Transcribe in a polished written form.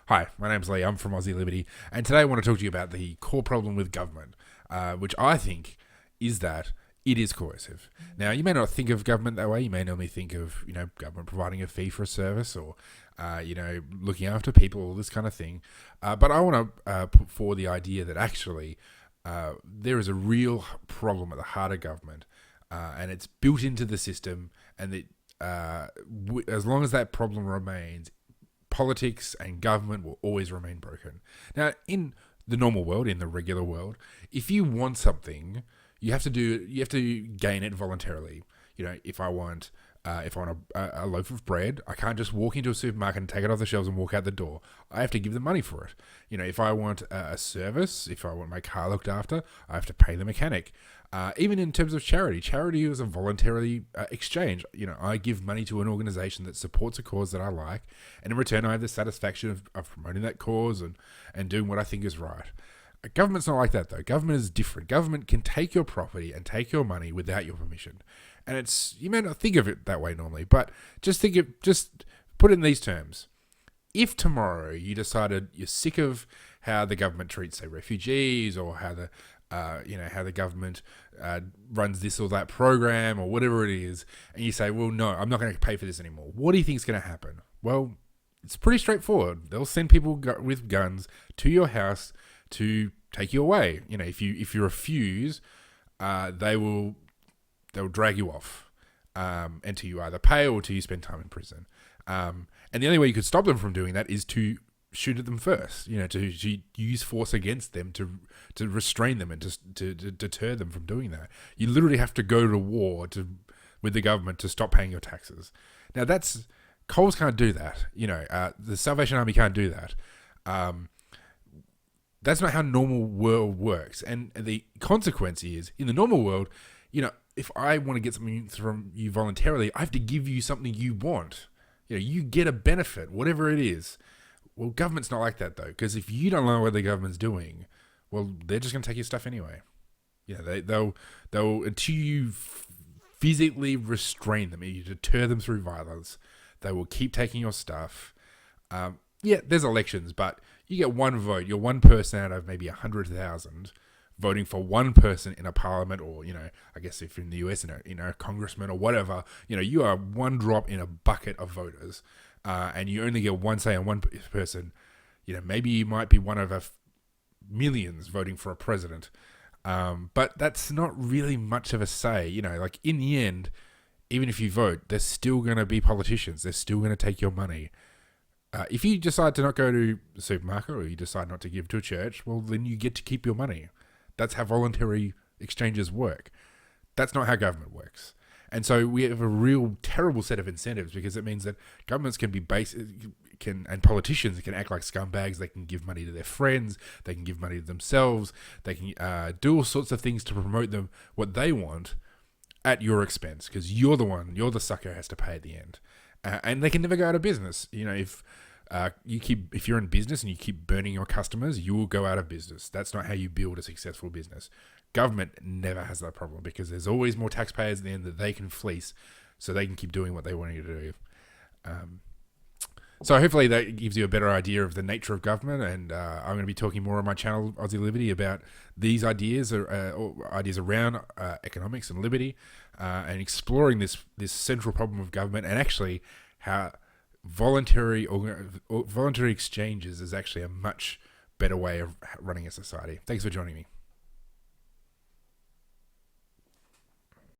Hi, my name's Lee. I'm from Aussie Liberty, and today I want to talk to you about the core problem with government, which I think is that it is coercive. Now, you may not think of government that way. You may normally think of government providing a fee for a service or looking after people, all this kind of thing. But I want to put forward the idea that actually there is a real problem at the heart of government, and it's built into the system, and that as long as that problem remains, politics and government will always remain broken. Now, in the normal world, in the regular world, if you want something, you have to gain it voluntarily. If I want a loaf of bread, I can't just walk into a supermarket and take it off the shelves and walk out the door. I have to give them money for it. If I want a service, if I want my car looked after, I have to pay the mechanic. Even in terms of charity is a voluntary exchange. I give money to an organization that supports a cause that I like, and in return, I have the satisfaction of promoting that cause and doing what I think is right. Government's not like that, though. Government is different. Government can take your property and take your money without your permission. And you may not think of it that way normally, but just put it in these terms. If tomorrow you decided you're sick of how the government treats, say, refugees, or how the government runs this or that program or whatever it is, and you say, well, no, I'm not going to pay for this anymore. What do you think is going to happen? Well, it's pretty straightforward. They'll send people with guns to your house to take you away. If you refuse, they'll drag you off until you either pay or until you spend time in prison. And the only way you could stop them from doing that is to shoot at them first. To use force against them to restrain them and to deter them from doing that. You literally have to go to war with the government to stop paying your taxes. Now Coles can't do that. The Salvation Army can't do that. That's not how normal world works. And the consequence is, in the normal world, if I want to get something from you voluntarily, I have to give you something you want. You get a benefit, whatever it is. Well, government's not like that, though, because if you don't know what the government's doing, well, they're just going to take your stuff anyway. They'll until you physically restrain them, you deter them through violence, they will keep taking your stuff. There's elections, but you get one vote. You're one person out of maybe 100,000 voting for one person in a parliament, or I guess if in the US, a congressman or whatever. You are one drop in a bucket of voters, and you only get one say on one person. Maybe you might be one of millions voting for a president, but that's not really much of a say. Like in the end, even if you vote, there's still going to be politicians. They're still going to take your money. If you decide to not go to the supermarket, or you decide not to give to a church, well, then you get to keep your money. That's how voluntary exchanges work. That's not how government works. And so we have a real terrible set of incentives, because it means that governments and politicians can act like scumbags. They can give money to their friends. They can give money to themselves. They can do all sorts of things to promote them what they want at your expense, because you're the sucker who has to pay at the end. And they can never go out of business. If you're in business and you keep burning your customers, you will go out of business. That's not how you build a successful business. Government never has that problem, because there's always more taxpayers at the end that they can fleece, so they can keep doing what they want you to do. So hopefully that gives you a better idea of the nature of government, and I'm going to be talking more on my channel, Aussie Liberty, about these ideas, or ideas around economics and liberty, and exploring this central problem of government, and actually how voluntary exchanges is actually a much better way of running a society. Thanks for joining me.